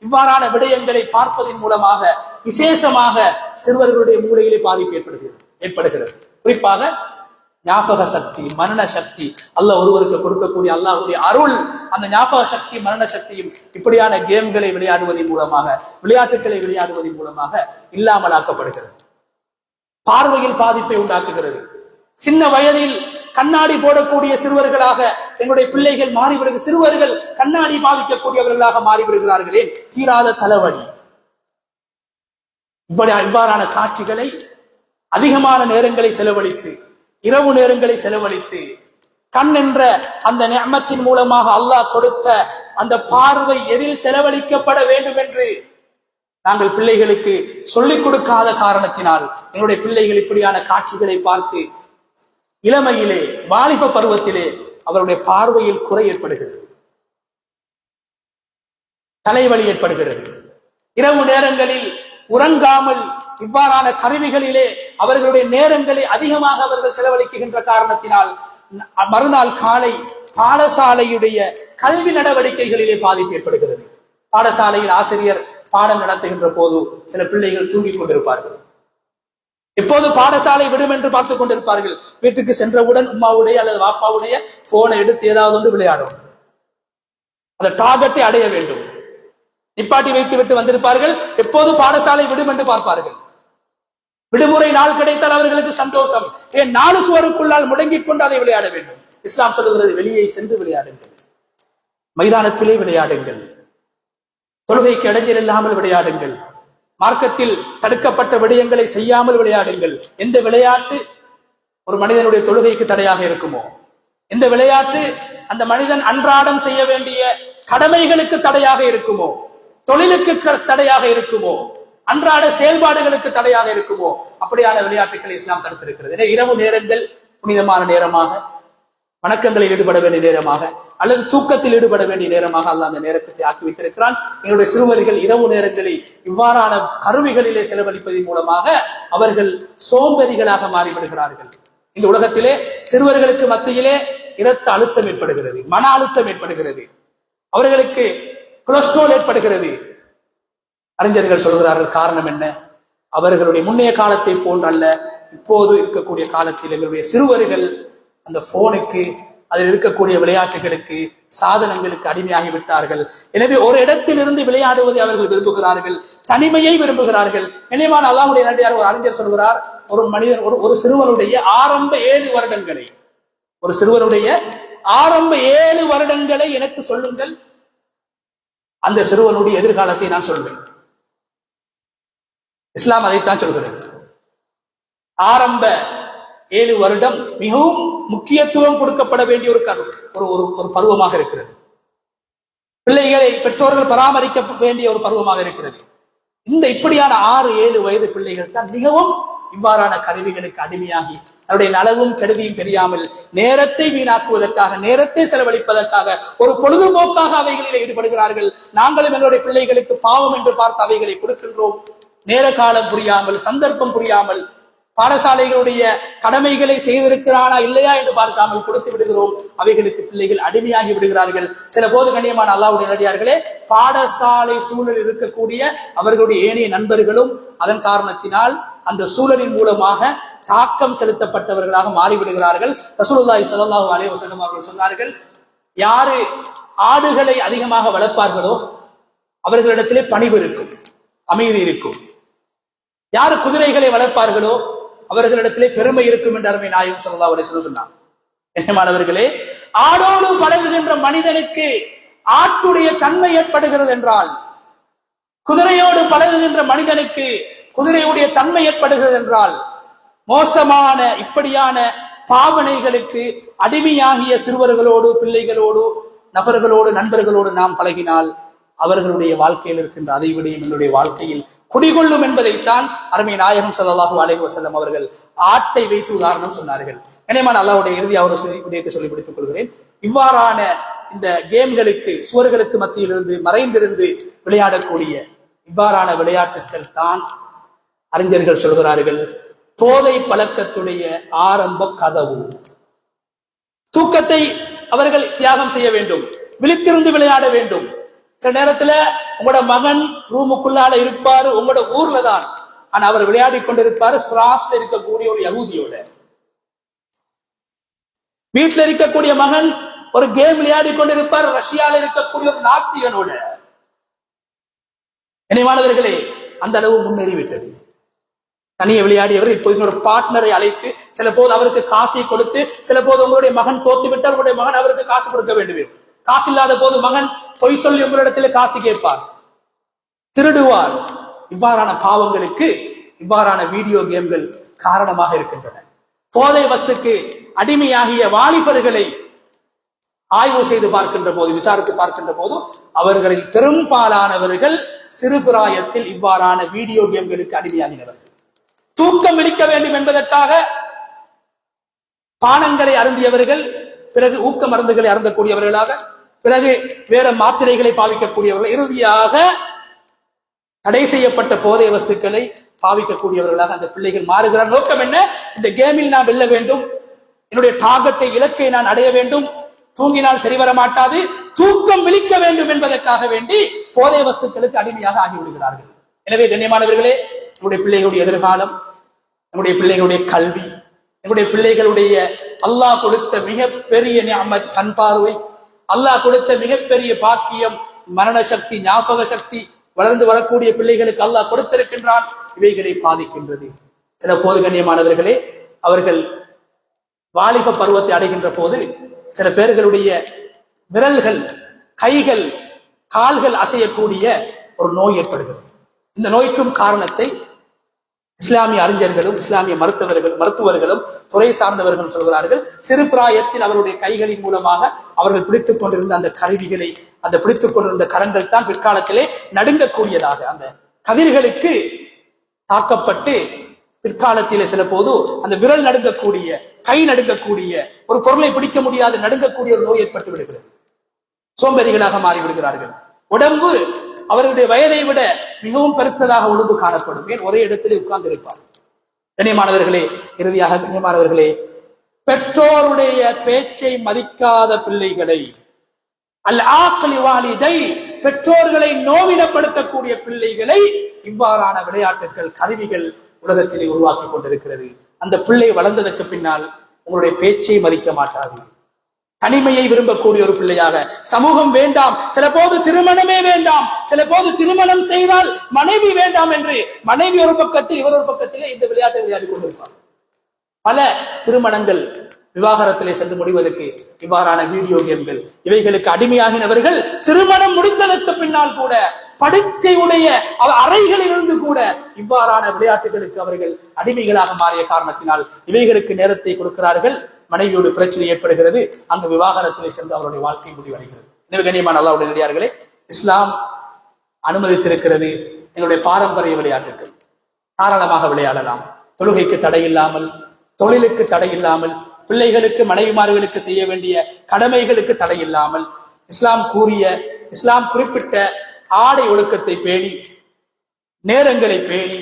இவ்வாறான விடயங்களை பார்ப்பதன் மூலமாக விசேஷமாக சிறுவர்களுடைய மூளையிலே பாதிப்பு ஏற்படுகிறது. குறிப்பாக ஞாபக சக்தி, மரண சக்தி, அல்லாஹ் ஒருவருக்கு கொடுக்கக்கூடிய அல்லாஹ்வுடைய அருள், அந்த ஞாபக சக்தி, மரண சக்தியும் இப்படியான கேம்களை விளையாடுவதன் மூலமாக, விளையாட்டுகளை விளையாடுவதன் மூலமாக இல்லாமலாக்கப்படுகிறது. பார்வையில் பாதிப்பை உண்டாக்குகிறது. சின்ன வயதில் கண்ணாடி போடக்கூடிய சிறுவர்களாக எங்களுடைய பிள்ளைகள் மாறிவிடுகிறது. சிறுவர்கள் கண்ணாடி பாவிக்கக்கூடியவர்களாக மாறிவிடுகிறார்களே, தீராத தலைவலி. இவ்வாறான காட்சிகளை அதிகமான நேரங்களை செலவழித்து, இரவு நேரங்களை செலவழித்து, கண் என்ற அந்த நிஅமத்தின் மூலமாக அல்லாஹ் கொடுத்த அந்த பார்வை எதில் செலவழிக்கப்பட வேண்டும் என்று நாங்கள் பிள்ளைகளுக்கு சொல்லிக் கொடுக்காத காரணத்தினால் எங்களுடைய பிள்ளைகள் இப்படியான காட்சிகளை பார்த்து இளமையிலே, வாலிப பருவத்திலே அவருடைய பார்வையில் குறை ஏற்படுகிறது, தலைவலி ஏற்படுகிறது. இரவு நேரங்களில் உறங்காமல் இவ்வாறான கருவிகளிலே அவர்களுடைய நேரங்களை அதிகமாக அவர்கள் செலவழிக்கின்ற காரணத்தினால் மறுநாள் காலை பாடசாலையுடைய கல்வி நடவடிக்கைகளிலே பாதிப்பு ஏற்படுகிறது. பாடசாலையில் ஆசிரியர் பாடம் நடத்துகின்ற போது சில பிள்ளைகள் தூங்கிக் கொண்டிருப்பார்கள். எப்போது பாடசாலை விடும் என்று பார்த்துக் கொண்டிருப்பார்கள். வீட்டுக்கு சென்றவுடன் உம்மாவுடைய அல்லது வாப்பாவுடைய போனை எடுத்து ஏதாவது ஒன்று விளையாடும். அந்த டார்கெட்டை அடைய வேண்டும். நிப்பாட்டி வைத்து விட்டு வந்திருப்பார்கள். எப்போது பாடசாலை விடும் என்று பார்ப்பார்கள். விடுமுறை நாள் கிடைத்தால் அவர்களுக்கு சந்தோஷம். ஏன்? 4 சுவருக்குள்ளால் முடங்கிக் கொண்டு அதை விளையாட வேண்டும். இஸ்லாம் சொல்லுகிறது, வெளியே சென்று விளையாடுங்கள், மைதானத்திலே விளையாடுங்கள், தொழுகைக்கு இடைஞ்சல் இல்லாமல் விளையாடுங்கள், மார்க்கத்தில் தடுக்கப்பட்ட விடயங்களை செய்யாமல் விளையாடுங்கள். எந்த விளையாட்டு ஒரு மனிதனுடைய தொழுகைக்கு தடையாக இருக்குமோ, எந்த விளையாட்டு அந்த மனிதன் அன்றாடம் செய்ய வேண்டிய கடமைகளுக்கு தடையாக இருக்குமோ, தொழிலுக்கு தடையாக இருக்குமோ, அன்றாட செயல்பாடுகளுக்கு தடையாக இருக்குமோ, அப்படியான விளையாட்டுகளை இஸ்லாம் தடுத்திருக்கிறது. எனவே இரவு நேரங்கள் புனிதமான நேரமாக, வணக்கங்களில் ஈடுபட வேண்டிய நேரமாக, அல்லது தூக்கத்தில் ஈடுபட வேண்டிய நேரமாக அல்லாஹ் அந்த நேரத்தை ஆக்கி வைத்திருக்கிறான். எங்களுடைய சிறுவர்கள் இரவு நேரங்களை இவ்வாறான கருவிகளிலே செலவழிப்பதன் மூலமாக அவர்கள் சோம்பேறிகளாக மாறிவிடுகிறார்கள். இந்த உலகத்திலே சிறுவர்களுக்கு மத்தியிலே இரத்த அழுத்தம் ஏற்படுகிறது, மன அழுத்தம் ஏற்படுகிறது, அவர்களுக்கு கொலஸ்ட்ரால் ஏற்படுகிறது. அறிஞர்கள் சொல்கிறார்கள், காரணம் என்ன? அவர்களுடைய முன்னைய காலத்தை போன்றல்ல, இப்போது இருக்கக்கூடிய காலத்தில் எங்களுடைய சிறுவர்கள் அந்த போனுக்கு, அதில் இருக்கக்கூடிய விளையாட்டுகளுக்கு, சாதனங்களுக்கு அடிமையாகி விட்டார்கள். எனவே ஒரு இடத்திலிருந்து விளையாடுவதை அவர்கள் விரும்புகிறார்கள், தனிமையை விரும்புகிறார்கள். நினைவான அல்லாஹ்வுடைய நல்லடியார் ஒரு அறிஞர் சொல்கிறார், ஒரு மனிதன் ஒரு சிறுவனுடைய ஆரம்ப 7 வருடங்களை, ஒரு சிறுவனுடைய ஆரம்ப 7 வருடங்களை எனக்கு சொல்லுங்கள், அந்த சிறுவனுடைய எதிர்காலத்தை நான் சொல்வேன். இஸ்லாம் அதைத்தான் சொல்கிறது. ஆரம்ப 7 வருடம் மிகவும் முக்கியத்துவம் கொடுக்கப்பட வேண்டிய ஒரு பருவமாக இருக்கிறது. பிள்ளைகளை பெற்றோர்கள் பராமரிக்க வேண்டிய ஒரு பருவமாக இருக்கிறது. இந்த இப்படியான 6-7 வயது பிள்ளைகள் தான் மிகவும் இவ்வாறான கருவிகளுக்கு அடிமையாகி தன்னுடைய நலவும் கெடுதியும் தெரியாமல் நேரத்தை வீணாக்குவதற்காக, நேரத்தை செலவழிப்பதற்காக, ஒரு பொழுதுபோக்காக அவைகளில் ஈடுபடுகிறார்கள். நாங்களும் எங்களுடைய பிள்ளைகளுக்கு பாவம் என்று பார்த்து அவைகளை கொடுக்கின்றோம். நேர காலம் புரியாமல், சந்தர்ப்பம் புரியாமல், பாடசாலைகளுடைய கடமைகளை செய்திருக்கிறானா இல்லையா என்று பார்க்காமல் கொடுத்து விடுகிறோம். அவைகளுக்கு பிள்ளைகள் அடிமையாகி விடுகிறார்கள். சில போது கண்ணியமான அல்லாஹ்வுடைய நல்லடியார்களே, பாடசாலை சூழலில் இருக்கக்கூடிய அவர்களுடைய ஏனைய நண்பர்களும் அதன் காரணத்தினால் அந்த சூழலின் மூலமாக தாக்கம் செலுத்தப்பட்டவர்களாக மாறிவிடுகிறார்கள். ரசூலுல்லாஹி ஸல்லல்லாஹு அலைஹி வஸல்லம் அவர்கள் சொன்னார்கள், யாரு ஆடுகளை அதிகமாக வளர்ப்பார்களோ அவர்களிடத்திலே பணிவு இருக்கும், அமைதி இருக்கும். யாரு குதிரைகளை வளர்ப்பார்களோ அவர்களிடத்திலே பெருமை இருக்கும் என்று அருமை நாயகம் ஸல்லல்லாஹு அலைஹி வஸல்லம் சொன்னார். மாணவர்களே, ஆடோடு பழகுகின்ற மனிதனுக்கு ஆட்டுடைய தன்மை ஏற்படுகிறது என்றால், குதிரையோடு பழகுகின்ற மனிதனுக்கு குதிரையுடைய தன்மை ஏற்படுகிறது என்றால், மோசமான இப்படியான பாவனைகளுக்கு அடிமையாகிய சிறுவர்களோடு, பிள்ளைகளோடு, நபர்களோடு, நண்பர்களோடு நாம் பழகினால் அவர்களுடைய வாழ்க்கையில் இருக்கின்ற அதை விடையும் என்னுடைய வாழ்க்கையில் குடிகொள்ளும் என்பதைத்தான் அருமை நாயகம் ஸல்லல்லாஹு அலைஹி வஸல்லம் அவர்கள் ஆட்டை வைத்து உதாரணம் சொன்னார்கள். கனியமான அல்லாஹ்வுடைய இறுதியாக சொல்லி பிடித்துக் கொள்கிறேன். இவ்வாறான இந்த கேம்களுக்கு, சுவர்களுக்கு மத்தியிலிருந்து மறைந்திருந்து விளையாடக்கூடிய இவ்வாறான விளையாட்டுகள் தான் அறிஞர்கள் சொல்கிறார்கள் போதை பழக்கத்துடைய ஆரம்ப கதவு. தூக்கத்தை அவர்கள் தியாகம் செய்ய வேண்டும், விழித்திருந்து விளையாட வேண்டும். சில நேரத்துல உங்களோட மகன் ரூமுக்குள்ளால இருப்பாரு, உங்களோட ஊர்ல தான், ஆனா அவர் விளையாடி கொண்டிருப்பாரு பிரான்ஸ்ல இருக்கக்கூடிய ஒரு யகூதியோட. வீட்டுல இருக்கக்கூடிய மகன் ஒரு கேம் விளையாடி கொண்டிருப்பார் ரஷ்யால இருக்கக்கூடிய ஒரு நாஸ்திகனோட. இணைவானவர்களே, அந்த அளவு முன்னேறிவிட்டது. தனியே விளையாடியவர் இப்போது ஒரு பார்ட்னரை அழைத்து சில போது அவருக்கு காசை கொடுத்து, சில போது உங்களுடைய மகன் தோத்து விட்டால் உங்களுடைய மகன் அவருக்கு காசு கொடுக்க வேண்டும். காசு இல்லாத போது மகன் பொய் சொல்லி உங்களிடத்தில் காசு கேட்பார், திருடுவார். இவ்வாறான பாவங்களுக்கு இவ்வாறான வீடியோ கேம்கள் காரணமாக இருக்கின்றன. போதை வஸ்துக்கு அடிமையாகிய வாலிபர்களை ஆய்வு செய்து பார்க்கின்ற போது, விசாரித்து பார்க்கின்ற போது, அவர்களில் பெரும்பாலானவர்கள் சிறுபிராயத்தில் இவ்வாறான வீடியோ கேம்களுக்கு அடிமையாகினவர்கள். தூக்கம் விழிக்க வேண்டும் என்பதற்காக பானங்களை அருந்தியவர்கள், பிறகு ஊக்க மருந்துகளை அருந்தக்கூடியவர்களாக, பிறகு வேற மாத்திரைகளை பாவிக்கக்கூடியவர்கள், இறுதியாக தடை செய்யப்பட்ட போதை வஸ்துக்களை பாவிக்கக்கூடியவர்களாக அந்த பிள்ளைகள் மாறுகிறார். நோக்கம் என்ன? இந்த கேமில் நான் வெல்ல வேண்டும், என்னுடைய டார்கெட்டை, இலக்கை நான் அடைய வேண்டும், தூங்கினால் சரிவர மாட்டாது, தூக்கம் விழிக்க வேண்டும் என்பதற்காக வேண்டி போதை வஸ்துக்களுக்கு அடிமையாக ஆகிவிடுகிறார்கள். எனவே கண்ணியமானவர்களே, நம்முடைய பிள்ளைகளுடைய எதிர்காலம், நம்முடைய பிள்ளைகளுடைய கல்வி, நம்முடைய பிள்ளைகளுடைய அல்லாஹ் கொடுத்த மிகப்பெரிய நிஅமத் கண் பார்வை, அல்லாஹ் கொடுத்த மிகப்பெரிய பாக்கியம் மரண சக்தி, ஞாபக சக்தி, வளர்ந்து வரக்கூடிய பிள்ளைகளுக்கு அல்லாஹ் கொடுத்திருக்கின்றான். இவைகளை பாதிக்கின்றது. சில போது கண்ணியமானவர்களே, அவர்கள் வாலிப பருவத்தை அடைகின்ற போது சில பேர்களுடைய விரல்கள், கைகள், கால்கள் அசையக்கூடிய ஒரு நோய் ஏற்படுகிறது. இந்த நோய்க்கும் காரணத்தை இஸ்லாமிய அறிஞர்களும் இஸ்லாமிய மருத்துவர்களும் துறை சார்ந்தவர்களும் சொல்கிறார்கள். சிறு பிராயத்தில் அவருடைய கைகளின் மூலமாக அவர்கள் பிடித்துக் கொண்டிருந்த அந்த கருவிகளை, அந்த பிடித்துக் கொண்டிருந்த கரங்கள் தான் பிற்காலத்திலே நடுங்கக்கூடியதாக, அந்த கதிர்களுக்கு தாக்கப்பட்டு பிற்காலத்திலே சில போது அந்த விரல் நடுங்கக்கூடிய, கை நடுங்கக்கூடிய, ஒரு பொருளை பிடிக்க முடியாது நடுங்கக்கூடிய ஒரு நோய் ஏற்பட்டு விடுகிறது. சோம்பேறிகளாக மாறிவிடுகிறார்கள். உடம்பு அவர்களுடைய வயதை விட மிகவும் பெருத்ததாக உடம்பு காணப்படும். ஏன்? ஒரே இடத்திலே உட்கார்ந்து இருப்பார். கண்ணியமானவர்களே, இறுதியாக கண்ணியமானவர்களே, பெற்றோருடைய பேச்சை மதிக்காத பிள்ளைகளை, அல் ஆக்லி வாலிதை, பெற்றோர்களை நோவினப்படுத்தக்கூடிய பிள்ளைகளை இவ்வாறான விளையாட்டுகள், கருவிகள் உலகத்திலே உருவாக்கி கொண்டிருக்கிறது. அந்த பிள்ளை வளர்ந்ததற்கு பின்னால் உங்களுடைய பேச்சை மதிக்க மாட்டாது. தனிமையை விரும்பக்கூடிய ஒரு பிள்ளையாக, சமூகம் வேண்டாம், சில போது திருமணமே வேண்டாம், சில போது திருமணம் செய்தால் மனைவி வேண்டாம் என்று மனைவி ஒரு பக்கத்தில், இவர் ஒரு பக்கத்திலே இந்த விளையாட்டை விளையாடி கொண்டிருப்பார். பல திருமணங்கள் விவாகரத்திலே சென்று முடிவதற்கு இவ்வாறான வீடியோ கேம்கள், இவைகளுக்கு அடிமையாகினவர்கள் திருமணம் முடித்ததற்கு பின்னால் கூட படுக்கையுடைய அறைகளில் இருந்து கூட இவ்வாறான விளையாட்டுகளுக்கு அவர்கள் அடிமைகளாக மாறிய காரணத்தினால் இவைகளுக்கு நேரத்தை கொடுக்கிறார்கள். மனைவியோடு பிரச்சனை ஏற்படுகிறது, அங்கு விவாகரத்திலே சென்று அவருடைய வாழ்க்கை முடிவடைகிறது. எனவே கண்ணியமான அல்லாஹ்வுடைய நல்லடியார்களே, இஸ்லாம் அனுமதித்திருக்கிறது எங்களுடைய பாரம்பரிய விளையாட்டுகள் தாராளமாக விளையாடலாம். தொழுகைக்கு தடை இல்லாமல், தொழிலுக்கு தடை இல்லாமல், பிள்ளைகளுக்கு, மனைவிமார்களுக்கு செய்ய வேண்டிய கடமைகளுக்கு தடை இல்லாமல், இஸ்லாம் குறிப்பிட்ட ஆடை ஒழுக்கத்தை பேணி, நேரங்களை பேணி,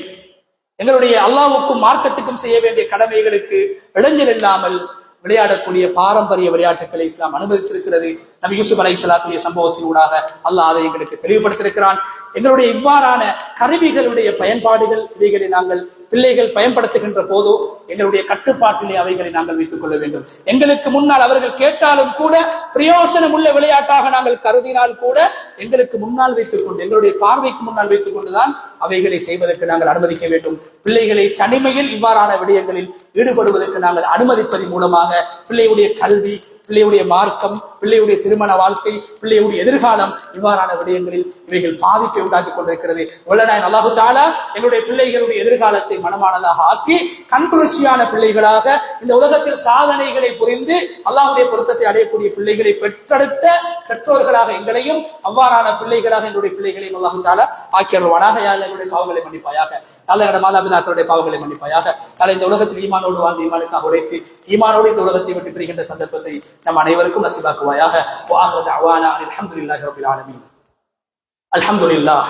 எங்களுடைய அல்லாஹ்வுக்கும் மார்க்கத்துக்கும் செய்ய வேண்டிய கடமைகளுக்கு இடைஞ்சல் இல்லாமல் விளையாடக்கூடிய பாரம்பரிய விளையாட்டுகளை இஸ்லாம் அனுமதித்திருக்கிறது. நபி யூசுப் அலைஹிஸ்ஸலாத்துடைய சம்பவத்தினூடாக அல்லாஹ் அதை எங்களுக்கு தெளிவுபடுத்தியிருக்கிறான். எங்களுடைய இவ்வாறான கருவிகளுடைய பயன்பாடுகள் இவைகளை நாங்கள் பிள்ளைகள் பயன்படுத்துகின்ற போதோ எங்களுடைய கட்டுப்பாட்டிலே அவைகளை நாங்கள் வைத்துக் கொள்ள வேண்டும். எங்களுக்கு முன்னால் அவர்கள் கேட்டாலும் கூட பிரயோசனம் உள்ள விளையாட்டாக நாங்கள் கருதினால் கூட எங்களுக்கு முன்னால் வைத்துக் கொண்டு எங்களுடைய பார்வைக்கு முன்னால் வைத்துக் கொண்டுதான் அவைகளை செய்வதற்கு நாங்கள் அனுமதிக்க வேண்டும். பிள்ளைகளை தனிமையில் இவ்வாறான விடயங்களில் ஈடுபடுவதற்கு நாங்கள் அனுமதிப்பதன் மூலமாக பிள்ளையுடைய கல்வி, பிள்ளையுடைய மார்க்கம், பிள்ளையுடைய திருமண வாழ்க்கை, பிள்ளையுடைய எதிர்காலம் இவ்வாறான விடயங்களில் இவைகள் பாதிப்பை உண்டாக்கி கொண்டிருக்கிறது. வல்லநாயன் அல்லாஹு தஆலா எங்களுடைய பிள்ளைகளுடைய எதிர்காலத்தை மனமானதாக ஆக்கி கண்குளிர்ச்சியான பிள்ளைகளாக இந்த உலகத்தில் சாதனைகளை புரிந்து அல்லாஹ்வுடைய பொருத்தத்தை அடையக்கூடிய பிள்ளைகளை பெற்றெடுத்த பெற்றோர்களாக எங்களையும் அவ்வாறான பிள்ளைகளாக எங்களுடைய பிள்ளைகளையும் அல்லாஹு தஆலா ஆக்கியருள்வானாக. எங்களுடைய பாவங்களை மன்னிப்பாயாக. எங்களுடைய மாதாபிதாக்களுடைய பாவங்களை மன்னிப்பாயாக. இந்த உலகத்தில் ஈமானோடு வாழ்ந்து ஈமானுக்காக உழைத்து ஈமானோடு இந்த உலகத்தை விட்டு பிரிகின்ற சந்தர்ப்பத்தை நம் அனைவருக்கும் நசீபாக்குவாயாக. وآخر دعوانا الحمد لله رب العالمين. الحمد لله.